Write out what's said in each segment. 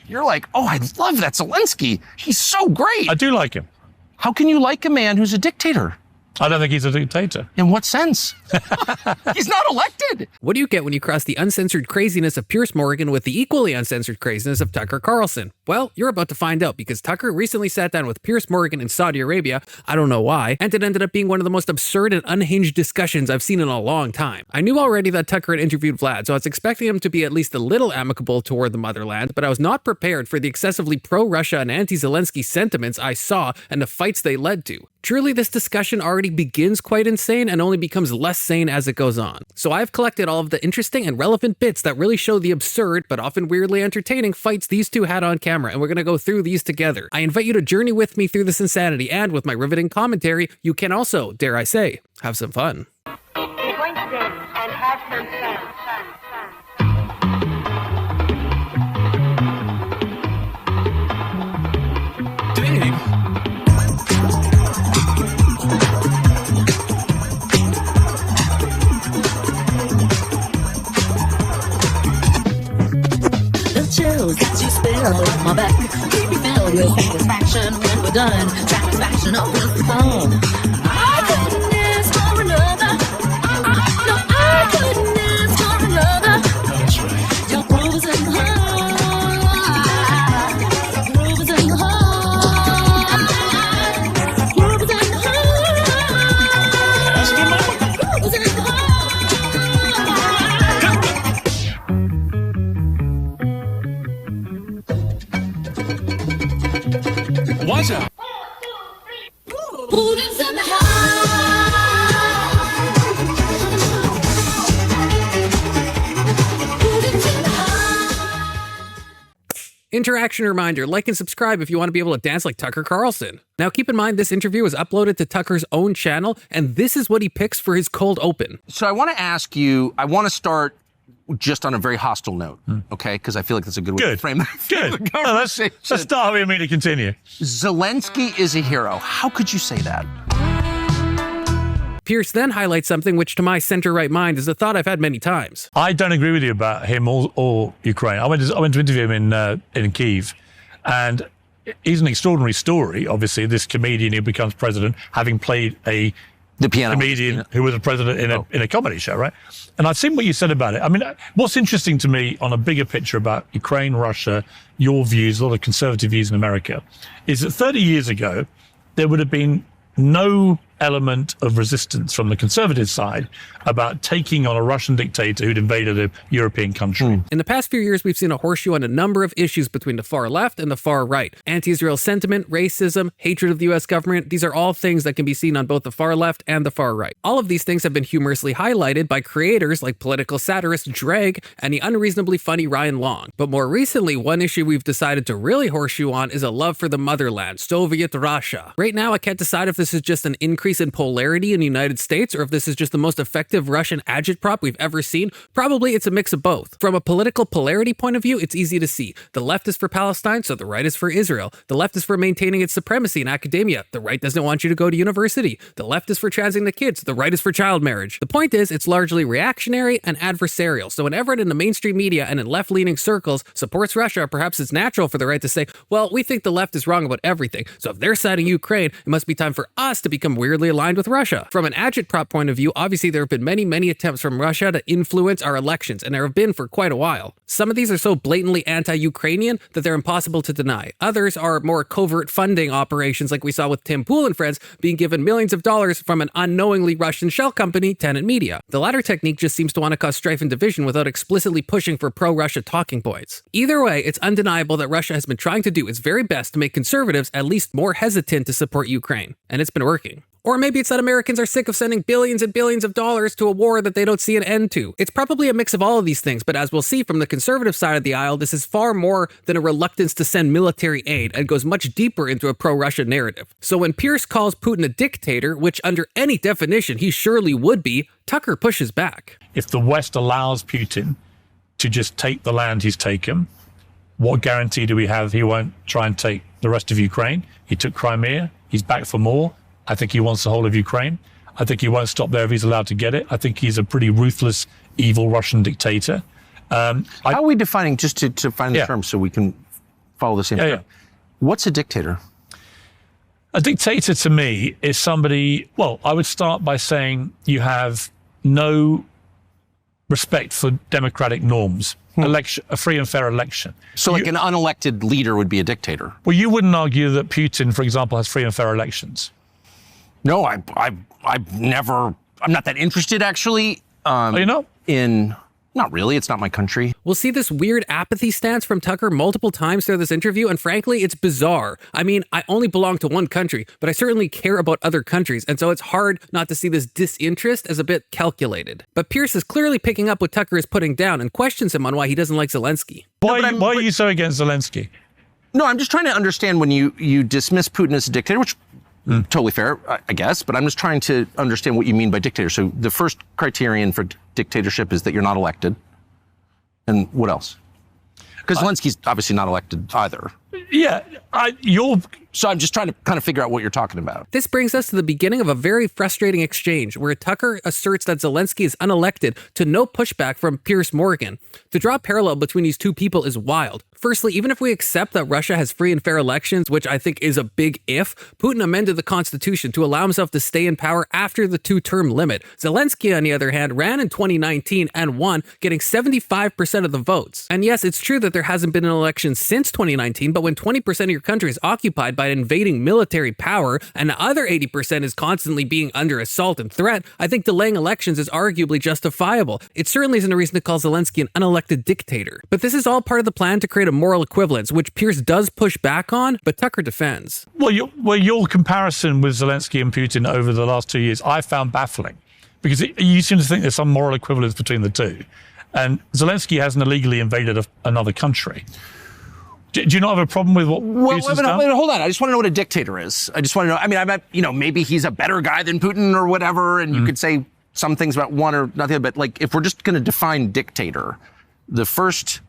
You're like, oh, I love that Zelenskyy. He's so great. I do like him. How can you like a man who's a dictator? I don't think he's a dictator. In what sense? He's not elected. What do you get when you cross the uncensored craziness of Piers Morgan with the equally uncensored craziness of Tucker Carlson? Well, you're about to find out, because Tucker recently sat down with Piers Morgan in Saudi Arabia, I don't know why, and it ended up being one of the most absurd and unhinged discussions I've seen in a long time. I knew already that Tucker had interviewed Vlad, so I was expecting him to be at least a little amicable toward the motherland, but I was not prepared for the excessively pro-Russia and anti-Zelenskyy sentiments I saw and the fights they led to. Truly, this discussion already begins quite insane and only becomes less sane as it goes on. So I've collected all of the interesting and relevant bits that really show the absurd, but often weirdly entertaining fights these two had on camera, and we're gonna go through these together. I invite you to journey with me through this insanity, and with my riveting commentary, you can also, dare I say, have some fun. We're going to dance and have some fun. Chills that you spill on my back keep me filled with satisfaction when we're done. Satisfaction always the phone. I couldn't ask for another. No, I couldn't ask for another. That's right. Your groove is in the heart. Groove is in the heart. Groove is in the heart. Groove is in the heart. Watch out. Buddha's in the heart. Buddha's in the heart. Interaction reminder, like and subscribe if you want to be able to dance like Tucker Carlson. Now keep in mind this interview was uploaded to Tucker's own channel, and this is what he picks for his cold open. So I want to ask you, I want to start just on a very hostile note, okay? Because I feel like that's a good way to frame that. Good. No, let's start with me to continue. Zelenskyy is a hero. How could you say that? Piers then highlights something which to my center-right mind is a thought I've had many times. I don't agree with you about him or Ukraine. I went to interview him in Kyiv, and he's an extraordinary story. Obviously, this comedian who becomes president, having played the piano comedian who was a president in a comedy show, right? And I've seen what you said about it. I mean, what's interesting to me on a bigger picture about Ukraine, Russia, your views, a lot of conservative views in America, is that 30 years ago, there would have been no element of resistance from the conservative side about taking on a Russian dictator who'd invaded a European country. In the past few years, we've seen a horseshoe on a number of issues between the far left and the far right. Anti-Israel sentiment, racism, hatred of the US government, these are all things that can be seen on both the far left and the far right. All of these things have been humorously highlighted by creators like political satirist Dreg and the unreasonably funny Ryan Long. But more recently, one issue we've decided to really horseshoe on is a love for the motherland, Soviet Russia. Right now, I can't decide if this is just an increase in polarity in the United States or if this is just the most effective Russian agitprop we've ever seen. Probably it's a mix of both. From a political polarity point of view, it's easy to see. The left is for Palestine, so the right is for Israel. The left is for maintaining its supremacy in academia. The right doesn't want you to go to university. The left is for transing the kids. The right is for child marriage. The point is, it's largely reactionary and adversarial. So whenever it in the mainstream media and in left-leaning circles supports Russia, perhaps it's natural for the right to say, well, we think the left is wrong about everything. So if they're siding Ukraine, it must be time for us to become weirdly aligned with Russia. From an agitprop point of view, obviously there have been many attempts from Russia to influence our elections, and there have been for quite a while. Some of these are so blatantly anti-Ukrainian that they're impossible to deny. Others are more covert funding operations like we saw with Tim Pool and friends being given millions of dollars from an unknowingly Russian shell company, Tenet Media. The latter technique just seems to want to cause strife and division without explicitly pushing for pro-Russia talking points. Either way, it's undeniable that Russia has been trying to do its very best to make conservatives at least more hesitant to support Ukraine, and it's been working. Or maybe it's that Americans are sick of sending billions and billions of dollars to a war that they don't see an end to. It's probably a mix of all of these things, but as we'll see from the conservative side of the aisle, this is far more than a reluctance to send military aid and goes much deeper into a pro-Russia narrative. So when Piers calls Putin a dictator, which under any definition he surely would be, Tucker pushes back. If the West allows Putin to just take the land he's taken, what guarantee do we have he won't try and take the rest of Ukraine? He took Crimea, he's back for more. I think he wants the whole of Ukraine. I think he won't stop there if he's allowed to get it. I think he's a pretty ruthless, evil Russian dictator. How are we defining, just to find the term so we can follow the same thing. Yeah. What's a dictator? A dictator to me is somebody, well, I would start by saying you have no respect for democratic norms, a free and fair election. So like an unelected leader would be a dictator? Well, you wouldn't argue that Putin, for example, has free and fair elections. No, I'm not that interested actually. Are you not? Not really. It's not my country. We'll see this weird apathy stance from Tucker multiple times through this interview, and frankly, it's bizarre. I mean, I only belong to one country, but I certainly care about other countries, and so it's hard not to see this disinterest as a bit calculated. But Piers is clearly picking up what Tucker is putting down and questions him on why he doesn't like Zelenskyy. Why are you so against Zelenskyy? No, I'm just trying to understand when you dismiss Putin as a dictator, which totally fair, I guess, but I'm just trying to understand what you mean by dictator. So the first criterion for dictatorship is that you're not elected. And what else? Because Zelenskyy's obviously not elected either. Yeah, So I'm just trying to kind of figure out what you're talking about. This brings us to the beginning of a very frustrating exchange where Tucker asserts that Zelenskyy is unelected to no pushback from Piers Morgan. To draw a parallel between these two people is wild. Firstly, even if we accept that Russia has free and fair elections, which I think is a big if, Putin amended the constitution to allow himself to stay in power after the two-term limit. Zelenskyy, on the other hand, ran in 2019 and won, getting 75% of the votes. And yes, it's true that there hasn't been an election since 2019, but when 20% of your country is occupied by an invading military power and the other 80% is constantly being under assault and threat, I think delaying elections is arguably justifiable. It certainly isn't a reason to call Zelenskyy an unelected dictator. But this is all part of the plan to create a moral equivalence, which Piers does push back on, but Tucker defends. Well, your comparison with Zelenskyy and Putin over the last 2 years, I found baffling because you seem to think there's some moral equivalence between the two. And Zelenskyy hasn't illegally invaded another country. Do you not have a problem with what Putin's done? Wait, hold on. I just want to know what a dictator is. I just want to know. I mean, maybe he's a better guy than Putin or whatever, and you could say some things about one or nothing. But like, if we're just going to define dictator, the first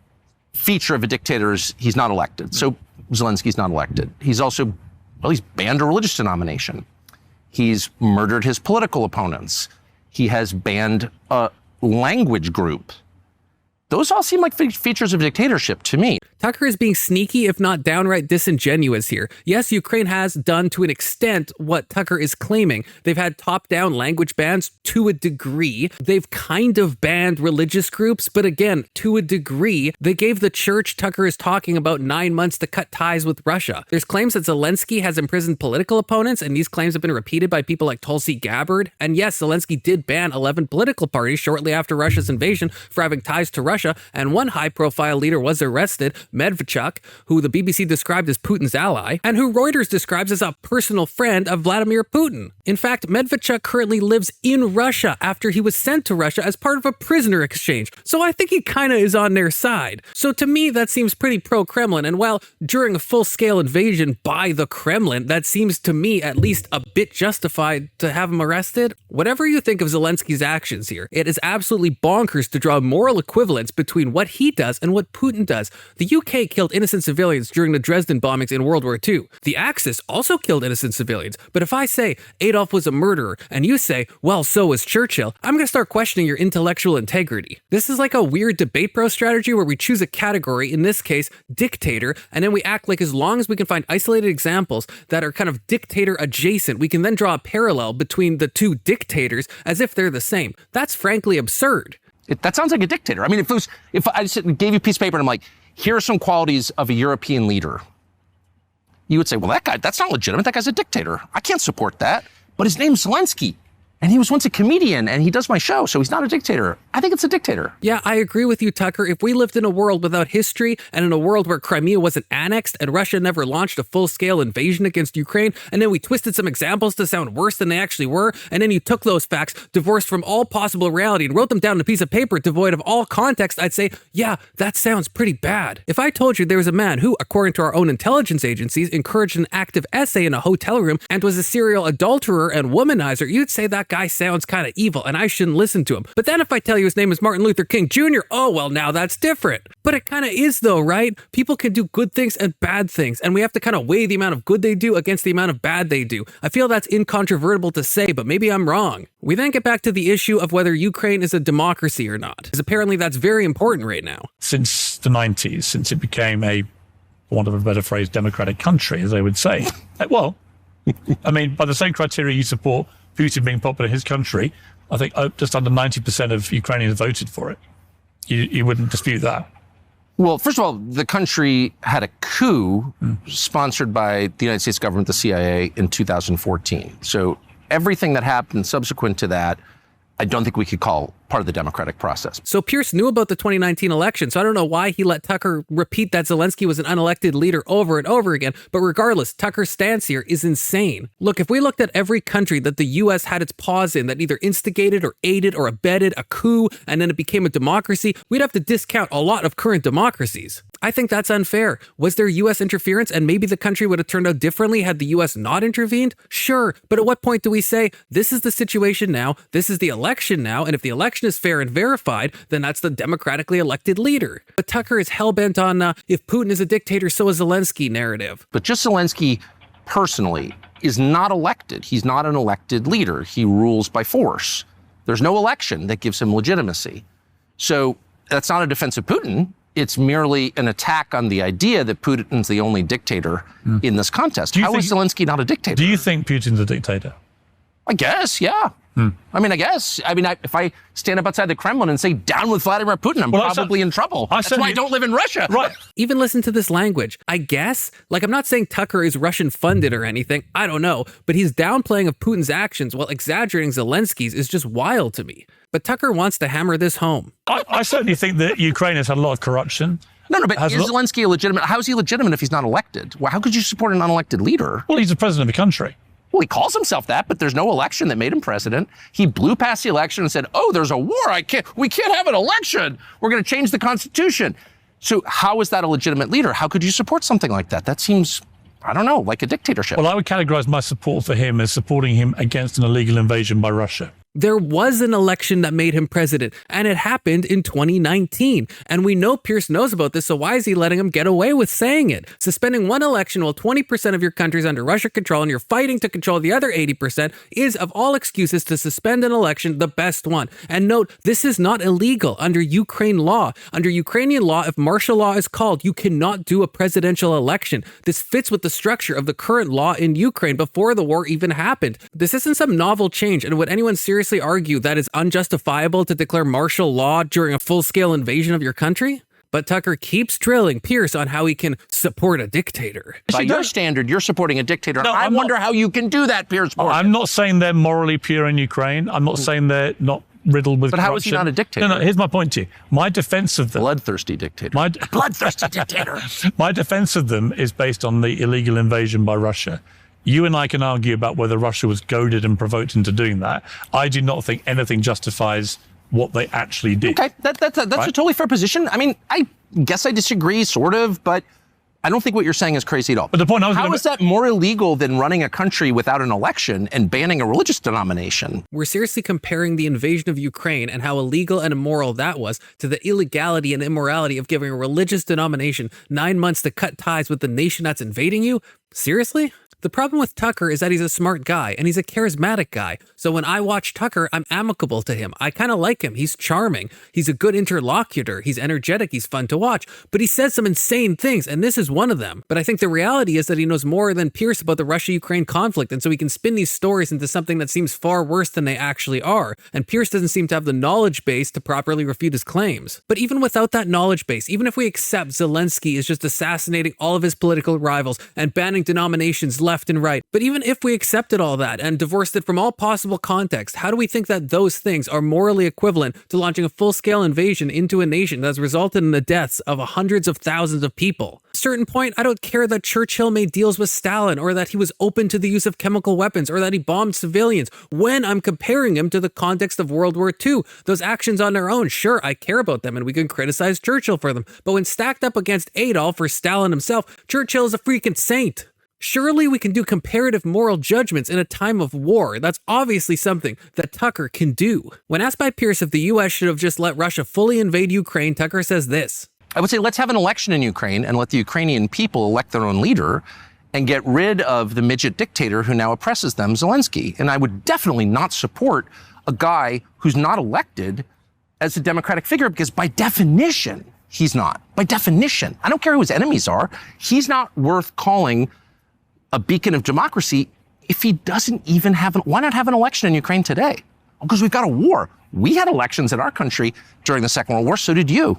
feature of a dictator is he's not elected. So Zelensky's not elected. He's also, he's banned a religious denomination. He's murdered his political opponents. He has banned a language group. Those all seem like features of dictatorship to me. Tucker is being sneaky, if not downright disingenuous here. Yes, Ukraine has done to an extent what Tucker is claiming. They've had top-down language bans to a degree. They've kind of banned religious groups, but again, to a degree. They gave the church Tucker is talking about 9 months to cut ties with Russia. There's claims that Zelenskyy has imprisoned political opponents, and these claims have been repeated by people like Tulsi Gabbard. And yes, Zelenskyy did ban 11 political parties shortly after Russia's invasion for having ties to Russia, and one high-profile leader was arrested, Medvedchuk, who the BBC described as Putin's ally, and who Reuters describes as a personal friend of Vladimir Putin. In fact, Medvedchuk currently lives in Russia after he was sent to Russia as part of a prisoner exchange, so I think he kind of is on their side. So to me, that seems pretty pro-Kremlin, and while during a full-scale invasion by the Kremlin, that seems to me at least a bit justified to have him arrested. Whatever you think of Zelenskyy's actions here, it is absolutely bonkers to draw moral equivalence between what he does and what Putin does. The UK killed innocent civilians during the Dresden bombings in World War II. The Axis also killed innocent civilians. But if I say Adolf was a murderer and you say, well, so was Churchill, I'm going to start questioning your intellectual integrity. This is like a weird debate bro strategy where we choose a category, in this case, dictator, and then we act like as long as we can find isolated examples that are kind of dictator adjacent, we can then draw a parallel between the two dictators as if they're the same. That's frankly absurd. That sounds like a dictator. I mean, if I just gave you a piece of paper and I'm like, here are some qualities of a European leader, you would say, well, that guy, that's not legitimate. That guy's a dictator. I can't support that. But his name's Zelenskyy. And he was once a comedian and he does my show, so he's not a dictator. I think it's a dictator. Yeah, I agree with you, Tucker. If we lived in a world without history and in a world where Crimea wasn't annexed and Russia never launched a full-scale invasion against Ukraine, and then we twisted some examples to sound worse than they actually were, and then you took those facts, divorced from all possible reality, and wrote them down on a piece of paper devoid of all context, I'd say, yeah, that sounds pretty bad. If I told you there was a man who, according to our own intelligence agencies, encouraged an active essay in a hotel room and was a serial adulterer and womanizer, you'd say that guy sounds kind of evil and I shouldn't listen to him. But then if I tell you his name is Martin Luther King Jr., oh, well, now that's different. But it kind of is though, right? People can do good things and bad things, and we have to kind of weigh the amount of good they do against the amount of bad they do. I feel that's incontrovertible to say, but maybe I'm wrong. We then get back to the issue of whether Ukraine is a democracy or not, because apparently that's very important right now. Since the 90s, since it became a for want of a better phrase, democratic country, as they would say. Well, I mean, by the same criteria you support Putin being popular in his country, I think just under 90% of Ukrainians voted for it. You wouldn't dispute that. Well, first of all, the country had a coup sponsored by the United States government, the CIA, in 2014. So everything that happened subsequent to that, I don't think we could call part of the democratic process. So Piers knew about the 2019 election, so I don't know why he let Tucker repeat that Zelenskyy was an unelected leader over and over again. But regardless, Tucker's stance here is insane. Look, if we looked at every country that the US had its paws in that either instigated or aided or abetted a coup, and then it became a democracy, we'd have to discount a lot of current democracies. I think that's unfair. Was there US interference and maybe the country would have turned out differently had the US not intervened? Sure, but at what point do we say, this is the situation now, this is the election now, and if the election is fair and verified, then that's the democratically elected leader. But Tucker is hell-bent on if Putin is a dictator, so is Zelenskyy narrative. But just Zelenskyy personally is not elected. He's not an elected leader. He rules by force. There's no election that gives him legitimacy. So that's not a defense of Putin. It's merely an attack on the idea that Putin's the only dictator in this contest. How is Zelenskyy not a dictator? Do you think Putin's a dictator? I guess, yeah. I mean, if I stand up outside the Kremlin and say, down with Vladimir Putin, I'm probably in trouble. That's why I don't live in Russia. Right. Even listen to this language. I guess, like, I'm not saying Tucker is Russian funded or anything. I don't know. But his downplaying of Putin's actions while exaggerating Zelensky's is just wild to me. But Tucker wants to hammer this home. I certainly think that Ukraine has had a lot of corruption. No, but is Zelenskyy a legitimate? How is he legitimate if he's not elected? Well, how could you support an unelected leader? Well, he's the president of the country. Well, he calls himself that, but there's no election that made him president. He blew past the election and said, oh, there's a war. We can't have an election. We're going to change the Constitution. So how is that a legitimate leader? How could you support something like that? That seems, I don't know, like a dictatorship. Well, I would categorize my support for him as supporting him against an illegal invasion by Russia. There was an election that made him president, and it happened in 2019. And we know Piers knows about this, so why is he letting him get away with saying it? Suspending one election while 20% of your country's under Russian control and you're fighting to control the other 80% is, of all excuses to suspend an election, the best one. And note, this is not illegal under Ukraine law. Under Ukrainian law, if martial law is called, you cannot do a presidential election. This fits with the structure of the current law in Ukraine before the war even happened. This isn't some novel change, and would anyone seriously argue that it's unjustifiable to declare martial law during a full-scale invasion of your country? But Tucker keeps drilling Piers on how he can support a dictator. By your standard, you're supporting a dictator. No, I wonder how you can do that, Piers. I'm not saying they're morally pure in Ukraine. I'm not saying they're not riddled with corruption. But how is he not a dictator? No, here's my point to you. My defense of them... Bloodthirsty dictator. Bloodthirsty dictator. My defense of them is based on the illegal invasion by Russia. You and I can argue about whether Russia was goaded and provoked into doing that. I do not think anything justifies what they actually did. Okay, that's right? A totally fair position. I mean, I guess I disagree, sort of, but I don't think what you're saying is crazy at all. But the point how is that more illegal than running a country without an election and banning a religious denomination? We're seriously comparing the invasion of Ukraine and how illegal and immoral that was to the illegality and immorality of giving a religious denomination 9 months to cut ties with the nation that's invading you? Seriously? The problem with Tucker is that he's a smart guy and he's a charismatic guy. So when I watch Tucker, I'm amicable to him. I kind of like him. He's charming. He's a good interlocutor. He's energetic. He's fun to watch. But he says some insane things, and this is one of them. But I think the reality is that he knows more than Piers about the Russia-Ukraine conflict, and so he can spin these stories into something that seems far worse than they actually are. And Piers doesn't seem to have the knowledge base to properly refute his claims. But even without that knowledge base, even if we accept Zelenskyy is just assassinating all of his political rivals and banning denominations left and right, but even if we accepted all that and divorced it from all possible context, how do we think that those things are morally equivalent to launching a full-scale invasion into a nation that's resulted in the deaths of hundreds of thousands of people? At a certain point, I don't care that Churchill made deals with Stalin or that he was open to the use of chemical weapons or that he bombed civilians when I'm comparing him to the context of World War II. Those actions on their own, sure, I care about them and we can criticize Churchill for them, but when stacked up against Adolf or Stalin himself, Churchill is a freaking saint. Surely we can do comparative moral judgments in a time of war. That's obviously something that Tucker can do. When asked by Piers if the US should have just let Russia fully invade Ukraine, Tucker says this. I would say let's have an election in Ukraine and let the Ukrainian people elect their own leader and get rid of the midget dictator who now oppresses them, Zelenskyy. And I would definitely not support a guy who's not elected as a democratic figure because by definition, He's not. By definition, I don't care who his enemies are. He's not worth calling a beacon of democracy if he doesn't even why not have an election in Ukraine today? Because we've got a war. We had elections in our country during the Second World War, so did you.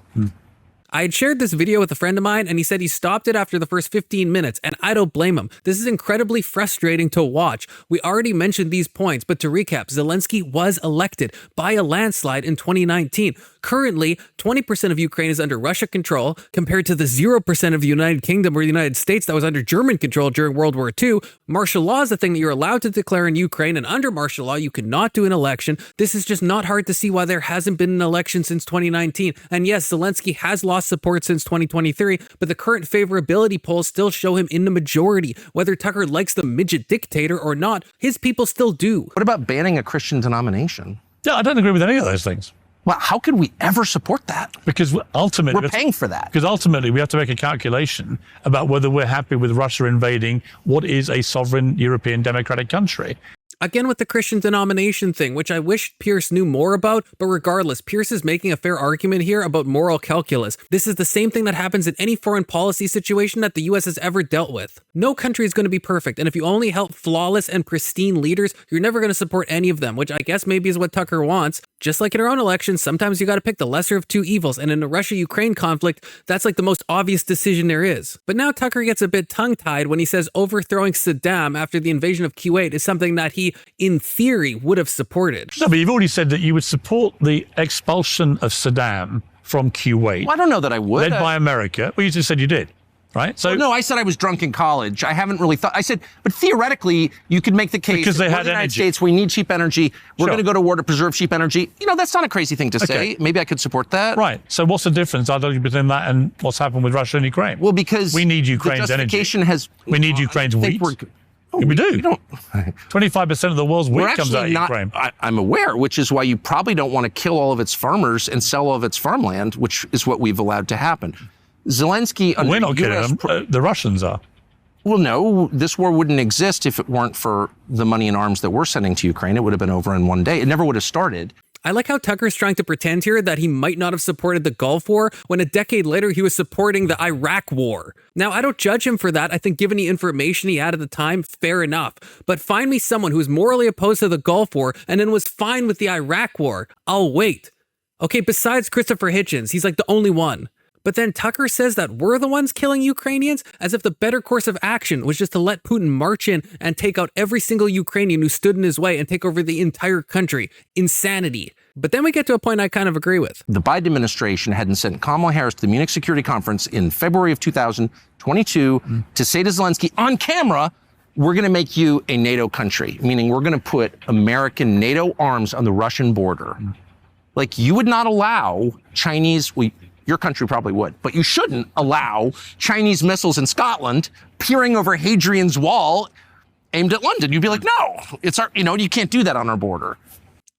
I had shared this video with a friend of mine, and he said he stopped it after the first 15 minutes, and I don't blame him. This is incredibly frustrating to watch. We already mentioned these points, but to recap, Zelenskyy was elected by a landslide in 2019. Currently, 20% of Ukraine is under Russia control, compared to the 0% of the United Kingdom or the United States that was under German control during World War II. Martial law is the thing that you're allowed to declare in Ukraine, and under martial law, you cannot do an election. This is just not hard to see why there hasn't been an election since 2019. And yes, Zelenskyy has lost support since 2023, but the current favorability polls still show him in the majority. Whether Tucker likes the midget dictator or not, his people still do. What about banning a Christian denomination? Yeah, I don't agree with any of those things. Well, how could we ever support that? Because ultimately, we're paying for that. Because ultimately, we have to make a calculation about whether we're happy with Russia invading what is a sovereign European democratic country. Again with the Christian denomination thing, which I wish Piers knew more about, but regardless, Piers is making a fair argument here about moral calculus. This is the same thing that happens in any foreign policy situation that the US has ever dealt with. No country is going to be perfect, and if you only help flawless and pristine leaders, you're never going to support any of them, which I guess maybe is what Tucker wants. Just like in our own elections, sometimes you got to pick the lesser of two evils, and in a Russia-Ukraine conflict, that's like the most obvious decision there is. But now Tucker gets a bit tongue-tied when he says overthrowing Saddam after the invasion of Kuwait is something that he, in theory, would have supported. No, but you've already said that you would support the expulsion of Saddam from Kuwait. Well, I don't know that I would. Led by America. Well, you just said you did. Right? So no, I said I was drunk in college. I haven't really thought. I said, but theoretically, you could make the case because they had the United energy. States, we need cheap energy. We're going to go to war to preserve cheap energy. You know, that's not a crazy thing to say. Maybe I could support that. Right. So what's the difference between that and what's happened with Russia and Ukraine? Well, because we need Ukraine's energy. We need Ukraine's wheat. We do. 25% of the world's wheat comes out of Ukraine. I'm aware, which is why you probably don't want to kill all of its farmers and sell all of its farmland, which is what we've allowed to happen. Zelenskyy, we're not killing them. The Russians are. Well, no, this war wouldn't exist if it weren't for the money and arms that we're sending to Ukraine. It would have been over in one day. It never would have started. I like how Tucker's trying to pretend here that he might not have supported the Gulf War when a decade later he was supporting the Iraq War. Now, I don't judge him for that. I think given the information he had at the time, fair enough. But find me someone who was morally opposed to the Gulf War and then was fine with the Iraq War. I'll wait. Okay, besides Christopher Hitchens, he's like the only one. But then Tucker says that we're the ones killing Ukrainians, as if the better course of action was just to let Putin march in and take out every single Ukrainian who stood in his way and take over the entire country. Insanity. But then we get to a point I kind of agree with. The Biden administration hadn't sent Kamala Harris to the Munich Security Conference in February of 2022 to say to Zelenskyy on camera, we're going to make you a NATO country, meaning we're going to put American NATO arms on the Russian border. Like, you would not allow Chinese... Your country probably would, but you shouldn't allow Chinese missiles in Scotland peering over Hadrian's Wall aimed at London. You'd be like, no, it's our, you can't do that on our border.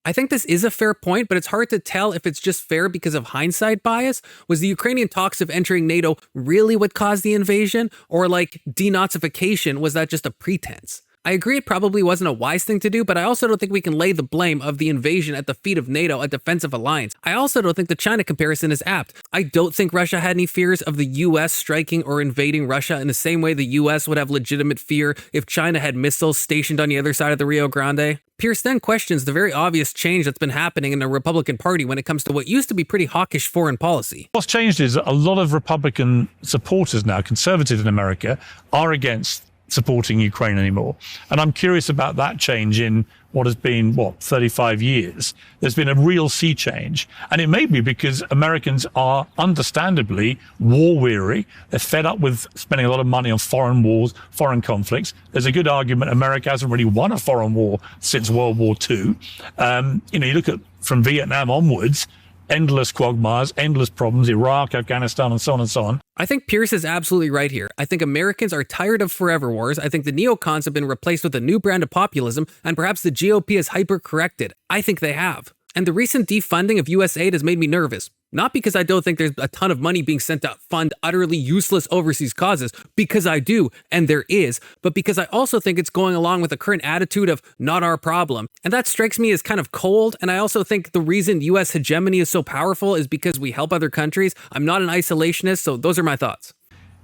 I think this is a fair point, but it's hard to tell if it's just fair because of hindsight bias. Was the Ukrainian talks of entering NATO really what caused the invasion? Or like denazification, was that just a pretense? I agree it probably wasn't a wise thing to do, but I also don't think we can lay the blame of the invasion at the feet of NATO, a defensive alliance. I also don't think the China comparison is apt. I don't think Russia had any fears of the US striking or invading Russia in the same way the US would have legitimate fear if China had missiles stationed on the other side of the Rio Grande. Piers then questions the very obvious change that's been happening in the Republican Party when it comes to what used to be pretty hawkish foreign policy. What's changed is a lot of Republican supporters now, conservatives in America, are against supporting Ukraine anymore. And I'm curious about that change in what has been, 35 years. There's been a real sea change. And it may be because Americans are understandably war weary. They're fed up with spending a lot of money on foreign wars, foreign conflicts. There's a good argument America hasn't really won a foreign war since World War II. You look at from Vietnam onwards, endless quagmires, endless problems, Iraq, Afghanistan, and so on and so on. I think Piers is absolutely right here. I think Americans are tired of forever wars. I think the neocons have been replaced with a new brand of populism, and perhaps the GOP has hyper-corrected. I think they have. And the recent defunding of US aid has made me nervous. Not because I don't think there's a ton of money being sent to fund utterly useless overseas causes, because I do, and there is, but because I also think it's going along with the current attitude of not our problem. And that strikes me as kind of cold, and I also think the reason US hegemony is so powerful is because we help other countries. I'm not an isolationist, so those are my thoughts.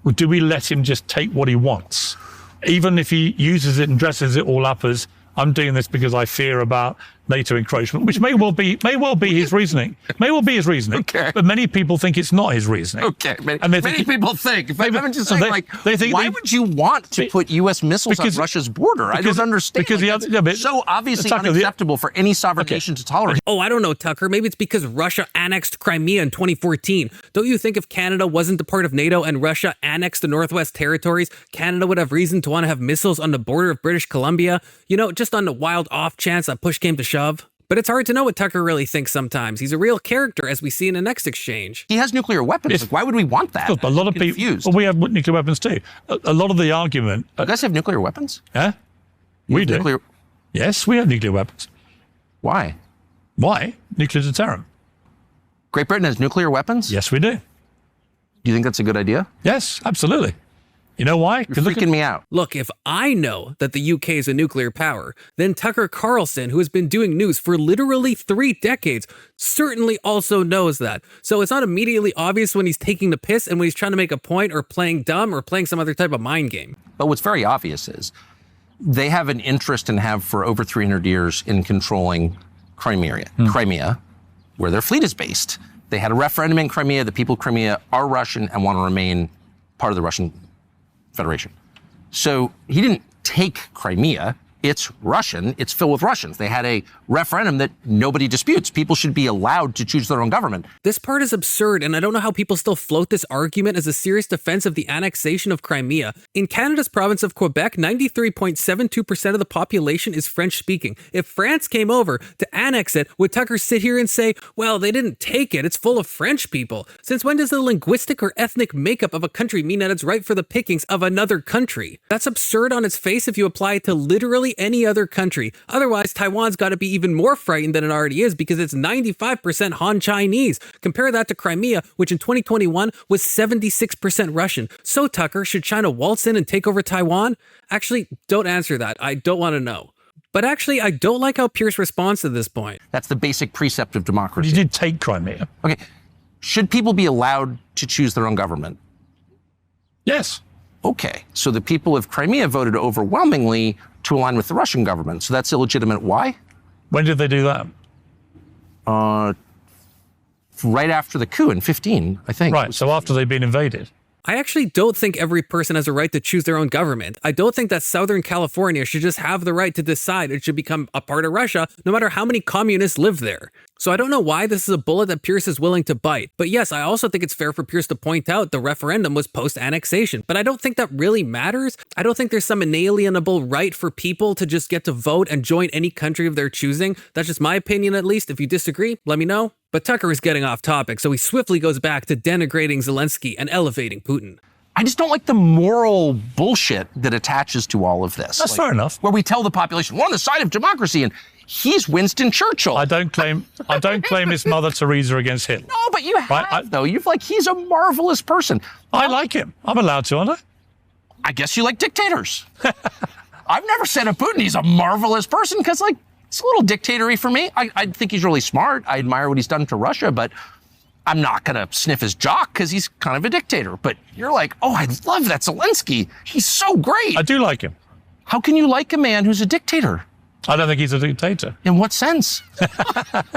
Well, do we let him just take what he wants? Even if he uses it and dresses it all up as, I'm doing this because I fear about NATO encroachment, which may well be his reasoning. May well be his reasoning. Okay. But many people think it's not his reasoning. Okay. Many people think. If I'm just saying, think why would you want to put U.S. missiles on Russia's border? I don't understand. Because it's so obviously unacceptable for any sovereign nation to tolerate. Oh, I don't know, Tucker. Maybe it's because Russia annexed Crimea in 2014. Don't you think if Canada wasn't a part of NATO and Russia annexed the Northwest Territories, Canada would have reason to want to have missiles on the border of British Columbia? You know, just on the wild off chance that push came to shove. But it's hard to know what Tucker really thinks sometimes. He's a real character, as we see in the next exchange. He has nuclear weapons. Like, why would we want that? A lot of people. Well, we have nuclear weapons too. A lot of the argument. You guys have nuclear weapons? Yeah, we do. Nuclear... Yes, we have nuclear weapons. Why? Why? Nuclear deterrent. Great Britain has nuclear weapons? Yes, we do. Do you think that's a good idea? Yes, absolutely. You know why? You're freaking me out. Look, if I know that the UK is a nuclear power, then Tucker Carlson, who has been doing news for literally 3 decades, certainly also knows that. So it's not immediately obvious when he's taking the piss and when he's trying to make a point or playing dumb or playing some other type of mind game. But what's very obvious is they have an interest and have for over 300 years in controlling Crimea, where their fleet is based. They had a referendum in Crimea. The people of Crimea are Russian and want to remain part of the Russian Federation. So he didn't take Crimea. It's Russian. It's filled with Russians. They had a referendum that nobody disputes. People should be allowed to choose their own government. This part is absurd, and I don't know how people still float this argument as a serious defense of the annexation of Crimea. In Canada's province of Quebec, 93.72% of the population is French-speaking. If France came over to annex it, would Tucker sit here and say, well, they didn't take it, it's full of French people? Since when does the linguistic or ethnic makeup of a country mean that it's right for the pickings of another country? That's absurd on its face if you apply it to literally any other country. Otherwise, Taiwan's got to be even more frightened than it already is because it's 95% Han Chinese. Compare that to Crimea, which in 2021 was 76% Russian. So, Tucker, should China waltz in and take over Taiwan? Actually, don't answer that. I don't want to know. But actually, I don't like how Piers responds to this point. That's the basic precept of democracy. You did take Crimea. Okay. Should people be allowed to choose their own government? Yes. Okay. So the people of Crimea voted overwhelmingly to align with the Russian government. So that's illegitimate. Why? When did they do that? Right after the coup in 15, I think. Right. So after they've been invaded. I actually don't think every person has a right to choose their own government. I don't think that Southern California should just have the right to decide it should become a part of Russia, no matter how many communists live there. So I don't know why this is a bullet that Piers is willing to bite. But yes, I also think it's fair for Piers to point out the referendum was post-annexation. But I don't think that really matters. I don't think there's some inalienable right for people to just get to vote and join any country of their choosing. That's just my opinion, at least. If you disagree, let me know. But Tucker is getting off topic, so he swiftly goes back to denigrating Zelenskyy and elevating Putin. I just don't like the moral bullshit that attaches to all of this. That's fair enough. Where we tell the population, we're on the side of democracy, and he's Winston Churchill. I don't claim it's Mother Teresa against Hitler. No, but you have, though. He's a marvelous person. I like him. I'm allowed to, aren't I? I guess you like dictators. I've never said of Putin he's a marvelous person, because, it's a little dictatory for me. I think he's really smart. I admire what he's done to Russia, but I'm not going to sniff his jock because he's kind of a dictator. But you're like, oh, I love that Zelenskyy. He's so great. I do like him. How can you like a man who's a dictator? I don't think he's a dictator. In what sense?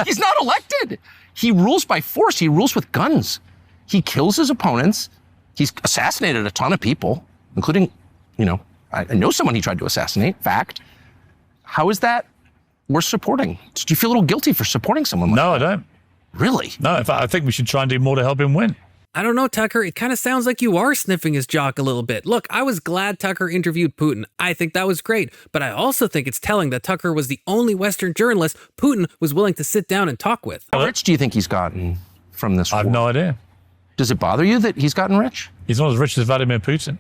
He's not elected. He rules by force. He rules with guns. He kills his opponents. He's assassinated a ton of people, including, I know someone he tried to assassinate. Fact. How is that worth supporting? Do you feel a little guilty for supporting someone like that? No, I don't. Really? No, in fact, I think we should try and do more to help him win. I don't know, Tucker. It kind of sounds like you are sniffing his jock a little bit. Look, I was glad Tucker interviewed Putin. I think that was great. But I also think it's telling that Tucker was the only Western journalist Putin was willing to sit down and talk with. How rich do you think he's gotten from this war? I have no idea. Does it bother you that he's gotten rich? He's not as rich as Vladimir Putin.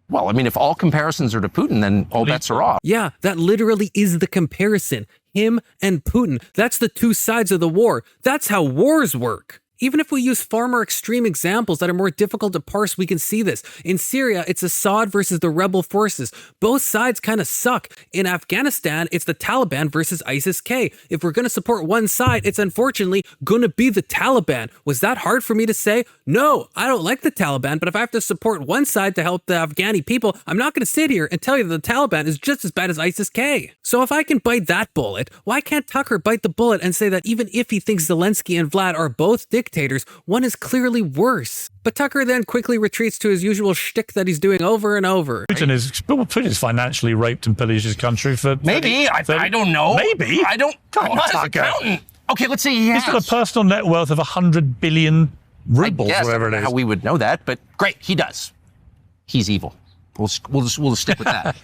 Well, if all comparisons are to Putin, then all bets are off. Yeah, that literally is the comparison. Him and Putin. That's the two sides of the war. That's how wars work. Even if we use far more extreme examples that are more difficult to parse, we can see this. In Syria, it's Assad versus the rebel forces. Both sides kind of suck. In Afghanistan, it's the Taliban versus ISIS-K. If we're going to support one side, it's unfortunately going to be the Taliban. Was that hard for me to say? No, I don't like the Taliban, but if I have to support one side to help the Afghani people, I'm not going to sit here and tell you that the Taliban is just as bad as ISIS-K. So if I can bite that bullet, why can't Tucker bite the bullet and say that even if he thinks Zelenskyy and Vlad are both dictators, one is clearly worse? But Tucker then quickly retreats to his usual shtick that he's doing over and over. Putin is financially raped and pillaged his country for... Maybe. I don't know. Maybe. I don't... Come on, I'm not an Tucker. accountant. Okay, let's say he has. He's got a personal net worth of 100 billion rubles, I whatever it don't know is. how we would know that, but great, he does. He's evil. We'll just stick with that.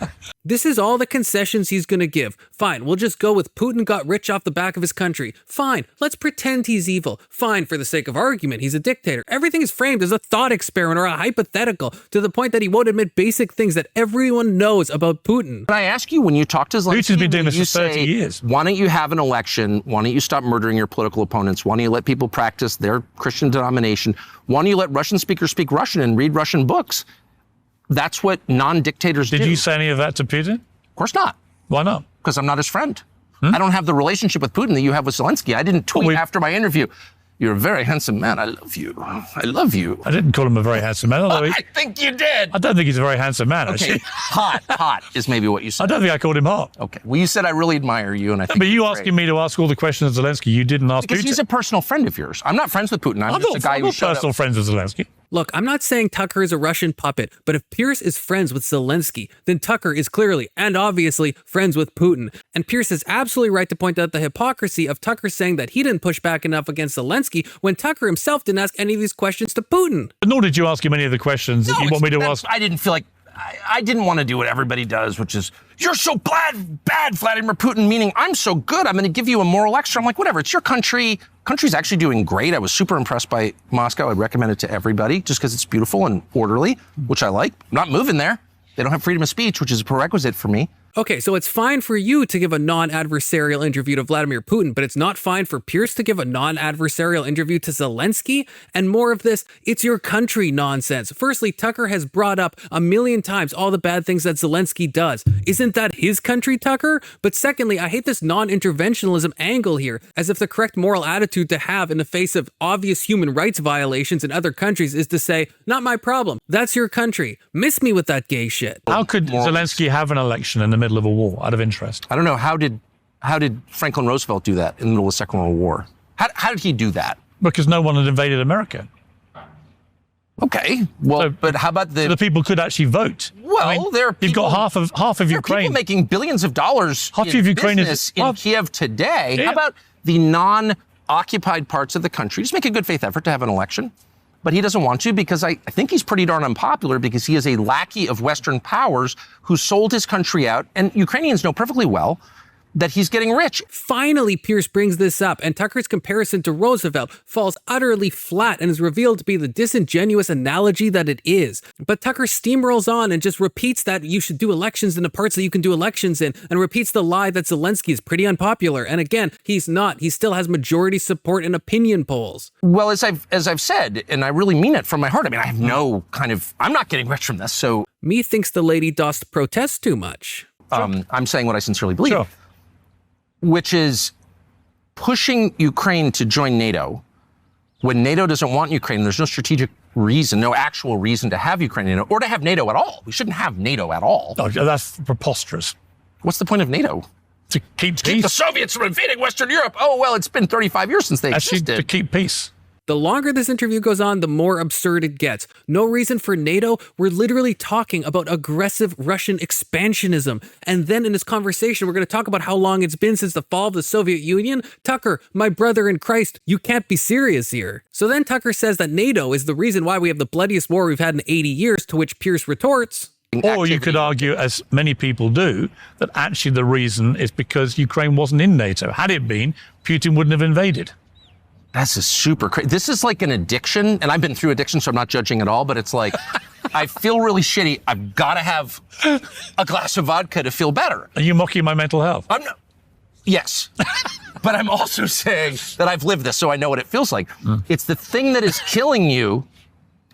This is all the concessions he's gonna give. Fine, we'll just go with Putin got rich off the back of his country. Fine, let's pretend he's evil. Fine, for the sake of argument, he's a dictator. Everything is framed as a thought experiment or a hypothetical, to the point that he won't admit basic things that everyone knows about Putin. Can I ask you, when you talk to Zelenskyy, Putin's been doing this you for 30 say, years. why don't you have an election? Why don't you stop murdering your political opponents? Why don't you let people practice their Christian denomination? Why don't you let Russian speakers speak Russian and read Russian books? That's what non-dictators do. Did you say any of that to Putin? Of course not, Why not? because I'm not his friend. I don't have the relationship with Putin that you have with Zelenskyy. I didn't tweet after my interview, "You're a very handsome man. I love you. I love you." I didn't call him a very handsome man, although I think you did. I don't think he's a very handsome man, Okay, actually. hot is maybe what you I said. don't think I called him hot. Okay, well, you said I really admire you, and I think But you you're asking great. me to ask all the questions of Zelensky, you didn't ask Because Putin. he's a personal friend of yours. I'm not friends with Putin. I'm I'm just a guy I'm who not showed personal up. friends with Zelensky. Look, I'm not saying Tucker is a Russian puppet, but if Piers is friends with Zelenskyy, then Tucker is clearly and obviously friends with Putin. And Piers is absolutely right to point out the hypocrisy of Tucker saying that he didn't push back enough against Zelenskyy when Tucker himself didn't ask any of these questions to Putin. But nor did you ask him any of the questions that you want me to ask. I didn't feel like I didn't want to do what everybody does, which is, "You're so bad, Vladimir Putin," meaning I'm so good, I'm going to give you a moral lecture. I'm like, whatever, it's your country. Country's actually doing great. I was super impressed by Moscow. I'd recommend it to everybody just because it's beautiful and orderly, which I like. I'm not moving there. They don't have freedom of speech, which is a prerequisite for me. Okay, so it's fine for you to give a non-adversarial interview to Vladimir Putin, but it's not fine for Piers to give a non-adversarial interview to Zelenskyy? And more of this, it's your country nonsense. Firstly, Tucker has brought up a million times all the bad things that Zelenskyy does. Isn't that his country, Tucker? But secondly, I hate this non-interventionalism angle here, as if the correct moral attitude to have in the face of obvious human rights violations in other countries is to say, not my problem, that's your country. Miss me with that gay shit. How could Zelensky have an election in the middle of a war, out of interest? I don't know. How did Franklin Roosevelt do that in the middle of the Second World War? How did he do that? Because no one had invaded America. Okay. Well, So- but how about So the people could actually vote. Well, there are You've got people- half of there are people Ukraine. making billions of dollars Half in of Ukraine is- business in half- Kiev today. Yeah. How about the non-occupied parts of the country? Just make a good faith effort to have an election. But he doesn't want to because I think he's pretty darn unpopular because he is a lackey of Western powers who sold his country out. And Ukrainians know perfectly well that he's getting rich. Finally, Piers brings this up, and Tucker's comparison to Roosevelt falls utterly flat and is revealed to be the disingenuous analogy that it is. But Tucker steamrolls on and just repeats that you should do elections in the parts that you can do elections in, and repeats the lie that Zelenskyy is pretty unpopular. And again, he's not. He still has majority support in opinion polls. Well, as I've said, and I really mean it from my heart, I mean, I have no I'm not getting rich from this. So Me thinks the lady dost protest too much. I'm saying what I sincerely believe. Sure. Which is pushing Ukraine to join NATO when NATO doesn't want Ukraine. There's no strategic reason, no actual reason to have Ukraine in NATO or to have NATO at all. We shouldn't have NATO at all. Oh, that's preposterous. What's the point of NATO? To keep Keep the peace. Soviets from invading Western Europe. Oh, well, it's been 35 years since they Actually, to existed. keep peace. The longer this interview goes on, the more absurd it gets. No reason for NATO. We're literally talking about aggressive Russian expansionism. And then in this conversation, we're going to talk about how long it's been since the fall of the Soviet Union. Tucker, my brother in Christ, you can't be serious here. So then Tucker says that NATO is the reason why we have the bloodiest war we've had in 80 years, to which Piers retorts, Or you could argue, as many people do, that actually the reason is because Ukraine wasn't in NATO. Had it been, Putin wouldn't have invaded. That's a super crazy. This is like an addiction, and I've been through addiction, so I'm not judging at all, but it's like, I feel really shitty. I've got to have a glass of vodka to feel better. Are you mocking my mental health? I'm not. Yes. But I'm also saying that I've lived this, so I know what it feels like. It's the thing that is killing you.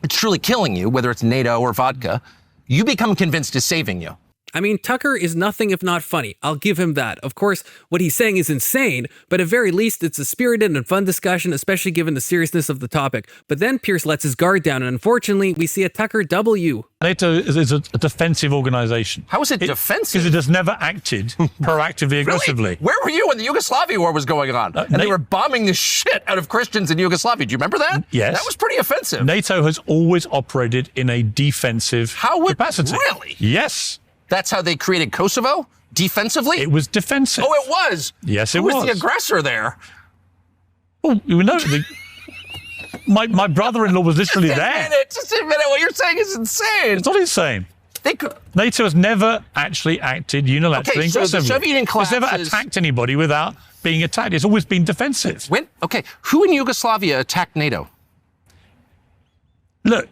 It's truly killing you, whether it's NATO or vodka. You become convinced is saving you. I mean, Tucker is nothing if not funny. I'll give him that. Of course, what he's saying is insane, but at very least, it's a spirited and fun discussion, especially given the seriousness of the topic. But then Piers lets his guard down, and unfortunately, we see a Tucker W. NATO is a defensive organization. How is it defensive? Because it has never acted proactively, aggressively. Really? Where were you when the Yugoslavia war was going on? And they were bombing the shit out of Christians in Yugoslavia. Do you remember that? Yes. That was pretty offensive. NATO has always operated in a defensive capacity. Really? Yes. That's how they created Kosovo? Defensively? It was defensive. Oh, it was? Yes, it Who was. was the aggressor there? Oh, you know, my brother-in-law was literally there. Just a minute. What you're saying is insane. It's not insane. NATO has never actually acted unilaterally. Okay, so the Soviet Union collapses. It's never attacked anybody without being attacked. It's always been defensive. Who in Yugoslavia attacked NATO? Look.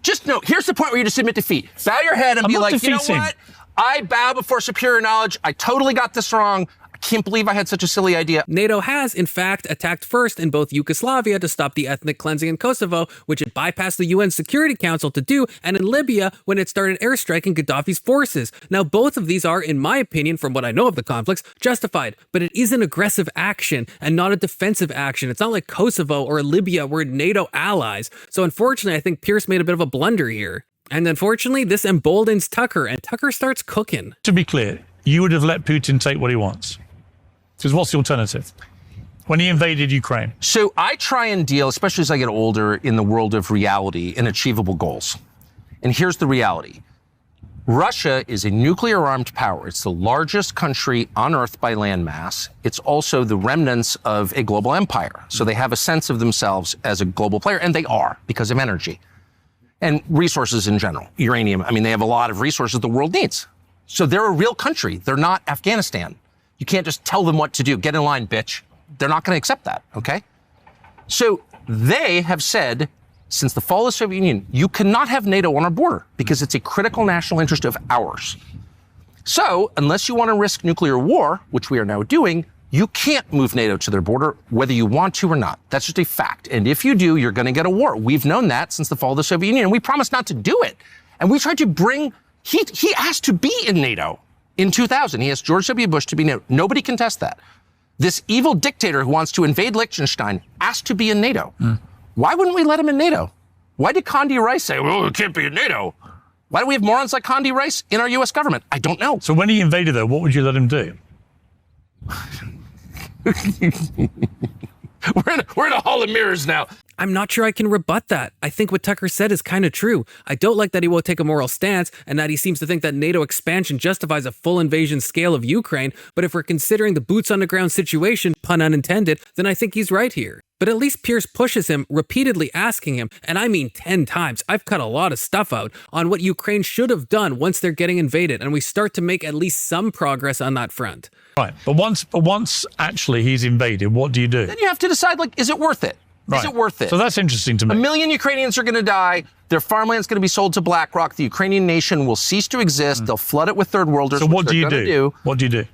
Just no, here's the point where you just admit defeat. Bow your head and be like, you know what? I bow before superior knowledge. I totally got this wrong. I can't believe I had such a silly idea. NATO has, in fact, attacked first in both Yugoslavia to stop the ethnic cleansing in Kosovo, which it bypassed the UN Security Council to do, and in Libya when it started airstriking Gaddafi's forces. Now, both of these are, in my opinion, from what I know of the conflicts, justified, but it is an aggressive action and not a defensive action. It's not like Kosovo or Libya were NATO allies. So unfortunately, I think Piers made a bit of a blunder here. And unfortunately, this emboldens Tucker, and Tucker starts cooking. To be clear, you would have let Putin take what he wants. Because what's the alternative? When he invaded Ukraine. So I try and deal, especially as I get older, in the world of reality and achievable goals. And here's the reality. Russia is a nuclear-armed power. It's the largest country on Earth by landmass. It's also the remnants of a global empire. So they have a sense of themselves as a global player, and they are because of energy and resources in general. Uranium, I mean, they have a lot of resources the world needs. So they're a real country. They're not Afghanistan. You can't just tell them what to do. Get in line, bitch. They're not going to accept that, okay? So they have said, since the fall of the Soviet Union, you cannot have NATO on our border because it's a critical national interest of ours. So unless you want to risk nuclear war, which we are now doing, you can't move NATO to their border, whether you want to or not. That's just a fact. And if you do, you're going to get a war. We've known that since the fall of the Soviet Union, and we promised not to do it. And we tried to bring, he asked to be in NATO. In 2000, he asked George W. Bush to be NATO. Nobody can test that. This evil dictator who wants to invade Liechtenstein asked to be in NATO. Why wouldn't we let him in NATO? Why did Condi Rice say, well, it can't be in NATO? Why do we have morons like Condi Rice in our U.S. government? I don't know. So when he invaded, though, what would you let him do? We're in a hall of mirrors now. I'm not sure I can rebut that. I think what Tucker said is kind of true. I don't like that he won't take a moral stance and that he seems to think that NATO expansion justifies a full invasion scale of Ukraine, but if we're considering the boots on the ground situation, pun unintended, then I think he's right here. But at least Piers pushes him, repeatedly asking him, and I mean 10 times, I've cut a lot of stuff out, on what Ukraine should have done once they're getting invaded, and we start to make at least some progress on that front. Right, but once actually he's invaded, what do you do? Then you have to decide, like, is it worth it? Is it worth it? So that's interesting to me. 1 million Ukrainians are going to die. Their farmland's going to be sold to BlackRock. The Ukrainian nation will cease to exist. They'll flood it with third worlders. So what do you do? What do you do?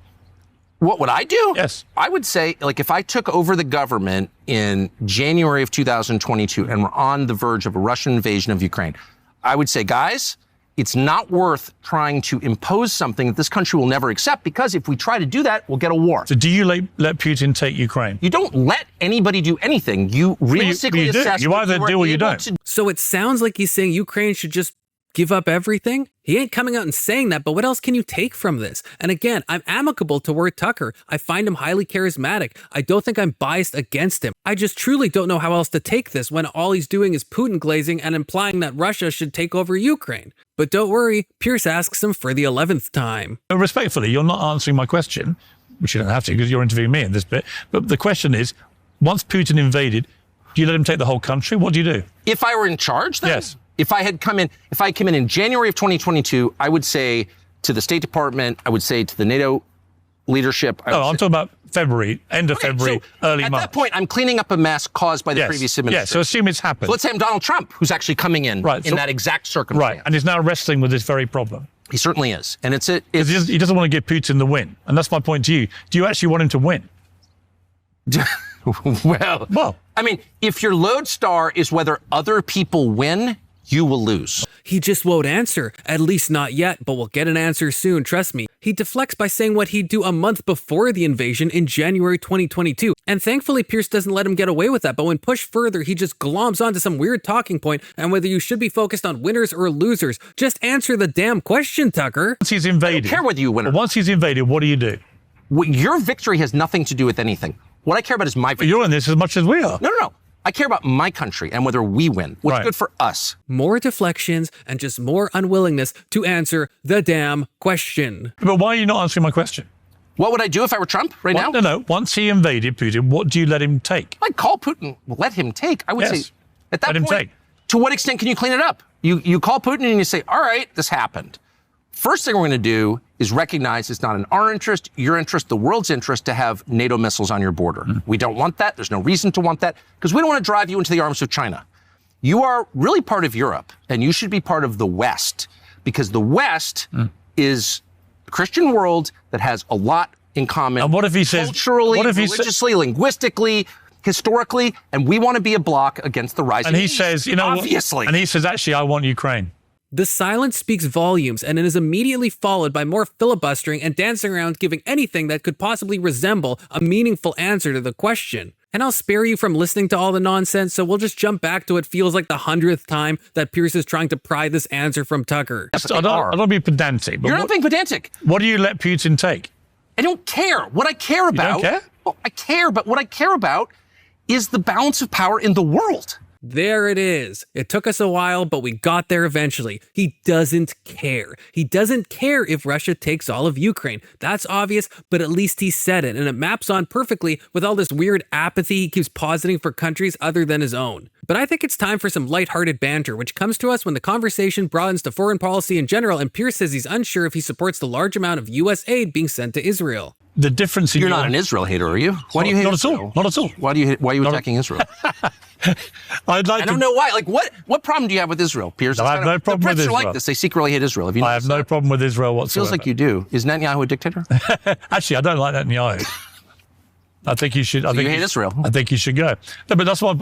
What would I do? Yes. I would say, like, if I took over the government in January of 2022 and we're on the verge of a Russian invasion of Ukraine, I would say, guys, it's not worth trying to impose something that this country will never accept, because if we try to do that, we'll get a war. So do you let Putin take Ukraine? You don't let anybody do anything. You realistically assess. You either do or you don't. So it sounds like he's saying Ukraine should just give up everything? He ain't coming out and saying that, but what else can you take from this? And again, I'm amicable toward Tucker. I find him highly charismatic. I don't think I'm biased against him. I just truly don't know how else to take this when all he's doing is Putin glazing and implying that Russia should take over Ukraine. But don't worry, Piers asks him for the 11th time. Respectfully, you're not answering my question, which you don't have to because you're interviewing me in this bit. But the question is, once Putin invaded, do you let him take the whole country? What do you do? If I were in charge, then? Yes. If I came in January of 2022, I would say to the State Department, I would say to the NATO leadership. I'm talking about February, end of February, early March. At that point, I'm cleaning up a mess caused by the previous administration. Yes, so assume it's happened. So let's say I'm Donald Trump, who's actually coming in that exact circumstance. Right, and he's now wrestling with this very problem. He certainly is. And he doesn't want to give Putin the win. And that's my point to you. Do you actually want him to win? Well, I mean, if your lodestar is whether other people win, you will lose. He just won't answer. At least not yet, but we'll get an answer soon, trust me. He deflects by saying what he'd do a month before the invasion in January 2022. And thankfully, Piers doesn't let him get away with that, but when pushed further, he just gloms onto some weird talking point and whether you should be focused on winners or losers. Just answer the damn question, Tucker. Once he's invaded. I don't care whether you win or not. Once he's invaded, what do you do? Your victory has nothing to do with anything. What I care about is my victory. But you're in this as much as we are. No. I care about my country and whether we win. What's good for us. More deflections and just more unwillingness to answer the damn question. But why are you not answering my question? What would I do if I were Trump now? No. Once he invaded Putin, what do you let him take? I'd call Putin. Let him take. I would say, at that let him point, take. To what extent can you clean it up? You call Putin and you say, all right, this happened. First thing we're going to do is recognize it's not in our interest, your interest, the world's interest to have NATO missiles on your border. We don't want that. There's no reason to want that because we don't want to drive you into the arms of China. You are really part of Europe and you should be part of the West because the West is a Christian world that has a lot in common. And what if he says culturally, religiously, linguistically, historically, and we want to be a bloc against the rising And he East, says, obviously. And he says, actually, I want Ukraine. The silence speaks volumes, and it is immediately followed by more filibustering and dancing around giving anything that could possibly resemble a meaningful answer to the question. And I'll spare you from listening to all the nonsense, so we'll just jump back to what feels like the 100th time that Piers is trying to pry this answer from Tucker. I don't be pedantic. But You're not being pedantic. What do you let Putin take? I don't care. What I care about... You don't care? Well, I care, but what I care about is the balance of power in the world. There it is. It took us a while, but we got there eventually. He doesn't care. He doesn't care if Russia takes all of Ukraine. That's obvious, but at least he said it, and it maps on perfectly with all this weird apathy he keeps positing for countries other than his own. But I think it's time for some lighthearted banter, which comes to us when the conversation broadens to foreign policy in general, and Piers says he's unsure if he supports the large amount of U.S. aid being sent to Israel. The difference in You're not an Israel hater, are you? Why do you hate Not Israel? at all. Not at all. Why are you attacking Israel? I don't know why. Like, what problem do you have with Israel, Piers? No, I have no problem with Israel. The Brits are like this. They secretly hate Israel. I have no problem with Israel whatsoever. Feels like you do. Is Netanyahu a dictator? Actually, I don't like Netanyahu. I think you should. You hate Israel. I think you should go. No, but that's why.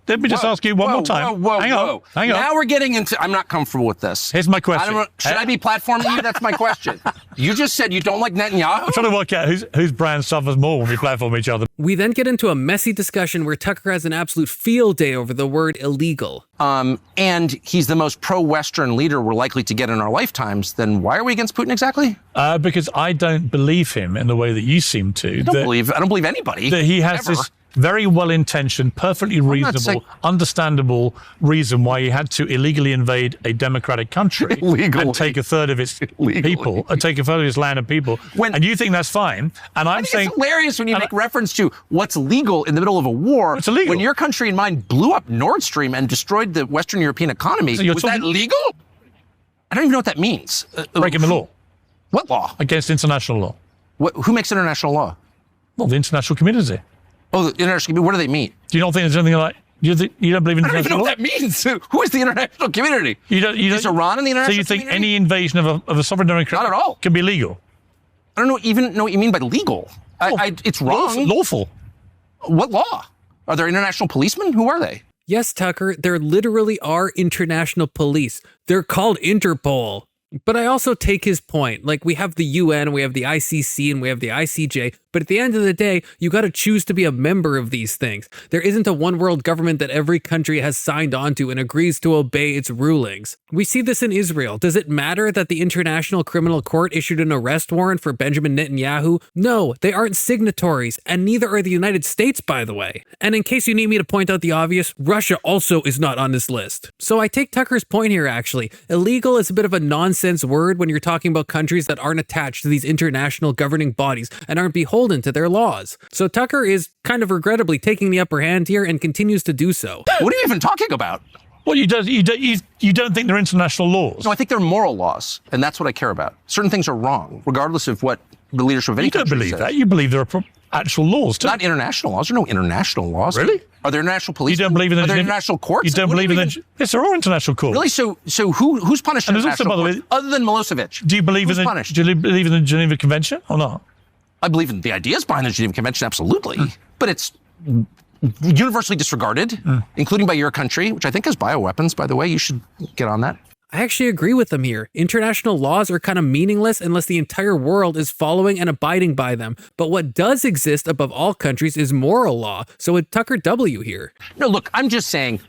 Let me just ask you one more time. Hang on. Now we're getting into. I'm not comfortable with this. Here's my question. Should I be platforming you? That's my question. You just said you don't like Netanyahu. I'm trying to work out whose brand suffers more when we platform each other. We then get into a messy discussion where Tucker has an absolute field day over the word illegal. And he's the most pro-Western leader we're likely to get in our lifetimes. Then why are we against Putin exactly? Because I don't believe him in the way that you seem to. I don't believe anybody. That he has ever. this very well-intentioned, perfectly reasonable, understandable reason why he had to illegally invade a democratic country and take a third of its people, take a third of its land and people. And you think that's fine. And I'm saying it's hilarious when you make reference to what's legal in the middle of a war. It's illegal. When your country and mine blew up Nord Stream and destroyed the Western European economy, was that legal? I don't even know what that means. Breaking the law. What law? Against international law. Who makes international law? Well, the international community. Oh, the international community. What do they mean? Do you not think there's anything like... You don't believe in international law? I don't even know what that means. Who is the international community? Is Iran in the international community? So you think any invasion of a sovereign democracy Not at all. can be legal? I don't even know what you mean by legal. It's wrong. Lawful. What law? Are there international policemen? Who are they? Yes, Tucker, there literally are international police. They're called Interpol. But I also take his point. Like, we have the UN, we have the ICC, and we have the ICJ. But at the end of the day, you got to choose to be a member of these things. There isn't a one world government that every country has signed on to and agrees to obey its rulings. We see this in Israel. Does it matter that the International Criminal Court issued an arrest warrant for Benjamin Netanyahu? No, they aren't signatories, and neither are the United States, by the way. And in case you need me to point out the obvious, Russia also is not on this list. So I take Tucker's point here, actually. Illegal is a bit of a nonsense word when you're talking about countries that aren't attached to these international governing bodies and aren't beholden to their laws. So Tucker is kind of regrettably taking the upper hand here and continues to do so. What are you even talking about? Well, you don't think they're international laws? No, I think they're moral laws, and that's what I care about. Certain things are wrong, regardless of what the leadership of any country says. You don't believe that. You believe there are actual laws, too. Not international laws. There are no international laws. Really? Are there international police? You don't believe in Are there international courts? You don't believe in the... Yes, there are international courts. Really? So who's punished in international also, by the courts, other than Milosevic? Do you believe who's in punished? Do you believe in the Geneva Convention or not? I believe in the ideas behind the Geneva Convention, absolutely. but it's universally disregarded, including by your country, which I think has bioweapons, by the way. You should get on that. I actually agree with them here. International laws are kind of meaningless unless the entire world is following and abiding by them. But what does exist above all countries is moral law. So it's Tucker W here. No, look, I'm just saying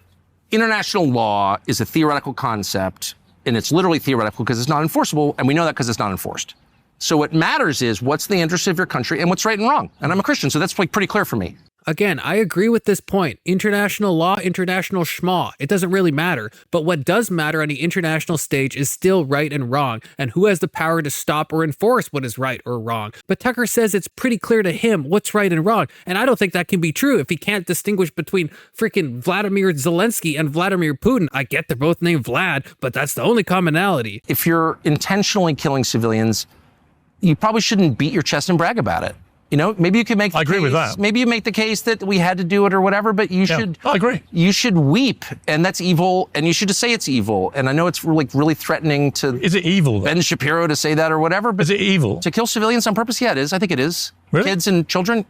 international law is a theoretical concept, and it's literally theoretical because it's not enforceable, and we know that because it's not enforced. So what matters is what's the interest of your country and what's right and wrong. And I'm a Christian, so that's like pretty clear for me. Again, I agree with this point. International law, international schmaw. It doesn't really matter. But what does matter on the international stage is still right and wrong, and who has the power to stop or enforce what is right or wrong. But Tucker says it's pretty clear to him what's right and wrong, and I don't think that can be true if he can't distinguish between freaking Vladimir Zelenskyy and Vladimir Putin. I get they're both named Vlad, but that's the only commonality. If you're intentionally killing civilians, you probably shouldn't beat your chest and brag about it. You know, maybe you could make. I agree with that. Maybe you make the case that we had to do it or whatever, but you should. I agree. You should weep, and that's evil, and you should just say it's evil. And I know it's really threatening to. Is it evil, though? Ben Shapiro to say that or whatever, but Is it evil? to kill civilians on purpose? Yeah, it is. I think it is. Really? Kids and children.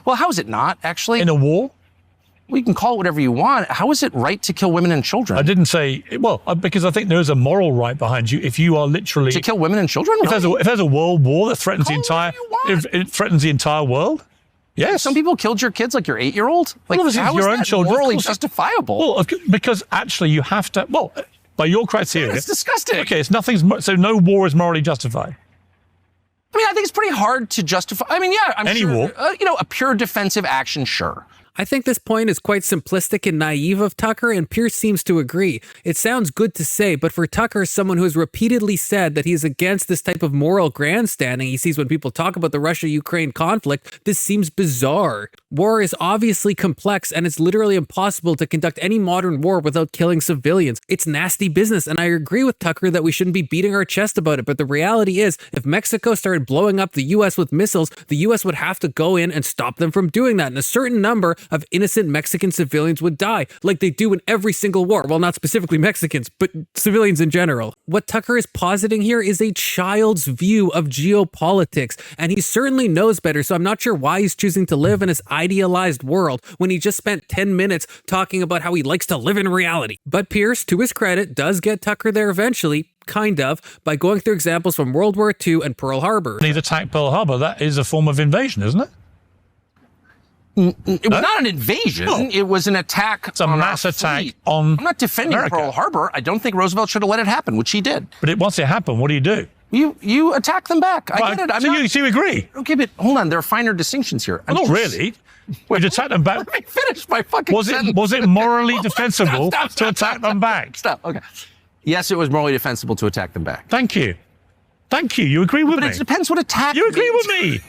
Well, how is it not actually? In a war? We can call it whatever you want. How is it right to kill women and children? I didn't say, well, because I think there is a moral right behind you if you are literally. To kill women and children? If there's a world war that threatens the Call it entire. whatever you want. If it threatens the entire world? Yes. Some people killed your kids, like your 8-year-old. Like, Well, this is how your is own that children. morally Of course. justifiable? Well, because actually you have to. Well, by your criteria. It's disgusting. Okay, it's nothing's. So no war is morally justified. I mean, I think it's pretty hard to justify. I mean, yeah, I'm Any sure. war. A pure defensive action, sure. I think this point is quite simplistic and naive of Tucker, and Piers seems to agree. It sounds good to say, but for Tucker, someone who has repeatedly said that he is against this type of moral grandstanding he sees when people talk about the Russia-Ukraine conflict, this seems bizarre. War is obviously complex, and it's literally impossible to conduct any modern war without killing civilians. It's nasty business, and I agree with Tucker that we shouldn't be beating our chest about it, but the reality is, if Mexico started blowing up the US with missiles, the US would have to go in and stop them from doing that, and a certain number of innocent Mexican civilians would die, like they do in every single war. Well, not specifically Mexicans, but civilians in general. What Tucker is positing here is a child's view of geopolitics, and he certainly knows better, so I'm not sure why he's choosing to live in his idealized world when he just spent 10 minutes talking about how he likes to live in reality. But Piers, to his credit, does get Tucker there eventually, kind of, by going through examples from World War II and Pearl Harbor. He's attacked Pearl Harbor. That is a form of invasion, isn't it? It was not an invasion. No. It was an attack. It's a on mass our attack fleet. on I'm not defending America. Pearl Harbor. I don't think Roosevelt should have let it happen, which he did. But once it happened, what do? You attack them back. I get it. So you agree? Okay, but hold on. There are finer distinctions here. Well, not really. You'd attack them back. Let me finish my fucking sentence. Was it morally defensible Stop, to attack them back? Stop. Okay. Yes, it was morally defensible to attack them back. Thank you. You agree with But me? it depends what attack. You agree means. with me?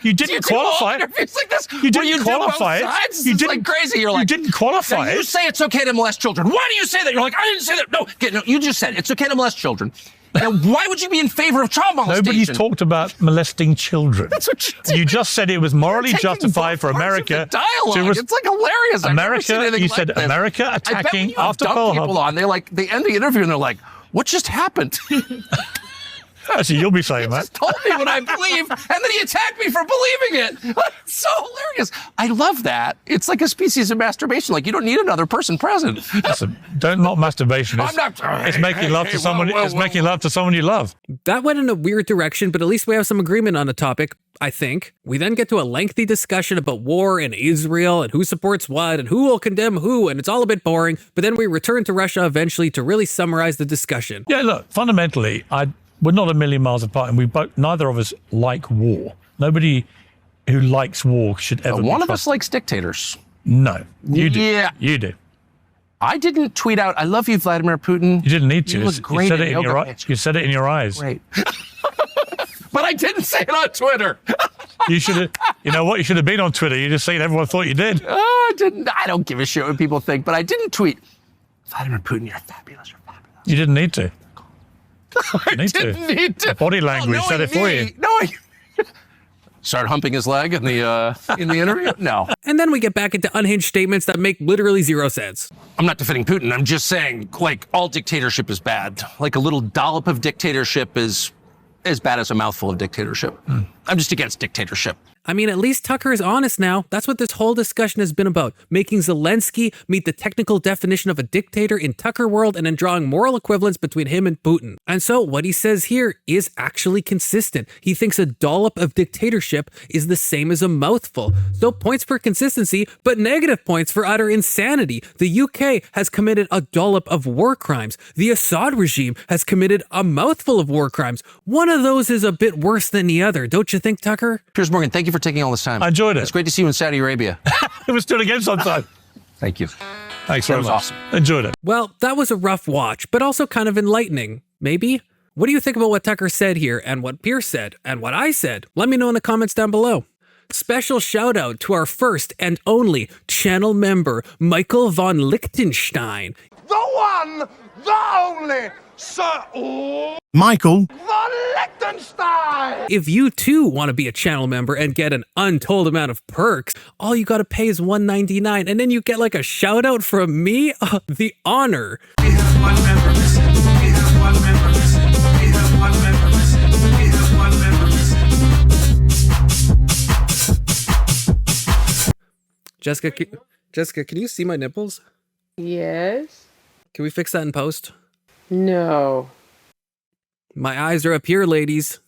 You didn't You do all qualify it. interviews like this. You where didn't do qualify both it. sides? You It's didn't like crazy. You're You like, didn't qualify now you it. say it's okay to molest children. Why do you say that? You're like, I didn't say that. No, you just said it's okay to molest children. Now, why would you be in favor of child molestation? Nobody's talked about molesting children. That's what you did. You just said it was morally Taking justified for both parts of America. the dialogue. It's like hilarious. I've never seen America. anything You like said this. America I bet when attacking you have after dumb Pearl people Harbor. on, they end the interview and they're like, what just happened? Actually, you'll be saying that. Just told me what I believe, and then he attacked me for believing it. It's so hilarious. I love that. It's like a species of masturbation. Like, you don't need another person present. Listen, not masturbation. I'm not. It's making love to someone. It's making love to someone you love. That went in a weird direction, but at least we have some agreement on the topic, I think. We then get to a lengthy discussion about war and Israel and who supports what and who will condemn who, and it's all a bit boring, but then we return to Russia eventually to really summarize the discussion. Yeah, look, fundamentally, we're not a million miles apart, and neither of us like war. Nobody who likes war should ever. One of us likes dictators. No, you do. Yeah. You do. I didn't tweet out, I love you, Vladimir Putin. You didn't need to. You look great said in it in your yoga eyes. You said it in your eyes. Great. But I didn't say it on Twitter. You should have. You know what? You should have been on Twitter. You just saying everyone thought you did. Oh, I didn't. I don't give a shit what people think, but I didn't tweet, Vladimir Putin, you're fabulous, you're fabulous. You didn't need to. I didn't need to. Body language said it for you. Start humping his leg in the interview? No. And then we get back into unhinged statements that make literally zero sense. I'm not defending Putin. I'm just saying, like, all dictatorship is bad. Like, a little dollop of dictatorship is as bad as a mouthful of dictatorship. I'm just against dictatorship. I mean, at least Tucker is honest now. That's what this whole discussion has been about. Making Zelensky meet the technical definition of a dictator in Tucker world and then drawing moral equivalence between him and Putin. And so what he says here is actually consistent. He thinks a dollop of dictatorship is the same as a mouthful. So points for consistency, but negative points for utter insanity. The UK has committed a dollop of war crimes. The Assad regime has committed a mouthful of war crimes. One of those is a bit worse than the other, don't you think, Tucker? Piers Morgan, thank you for taking all this time. I enjoyed it. It's great to see you in Saudi Arabia. It was doing again sometime. Thank you. Thanks very was much. awesome. Enjoyed it. Well, that was a rough watch, but also kind of enlightening. Maybe? What do you think about what Tucker said here and what Piers said and what I said? Let me know in the comments down below. Special shout out to our first and only channel member, Michael von Lichtenstein. The one, the only, Sir Michael von Liechtenstein! If you too want to be a channel member and get an untold amount of perks, all you got to pay is $1.99 and then you get like a shout out from me. The honor. We have one member missing. We have one member missing. We have one member missing. We have one member missing. Jessica, can you see my nipples? Yes. Can we fix that in post? No. My eyes are up here, ladies.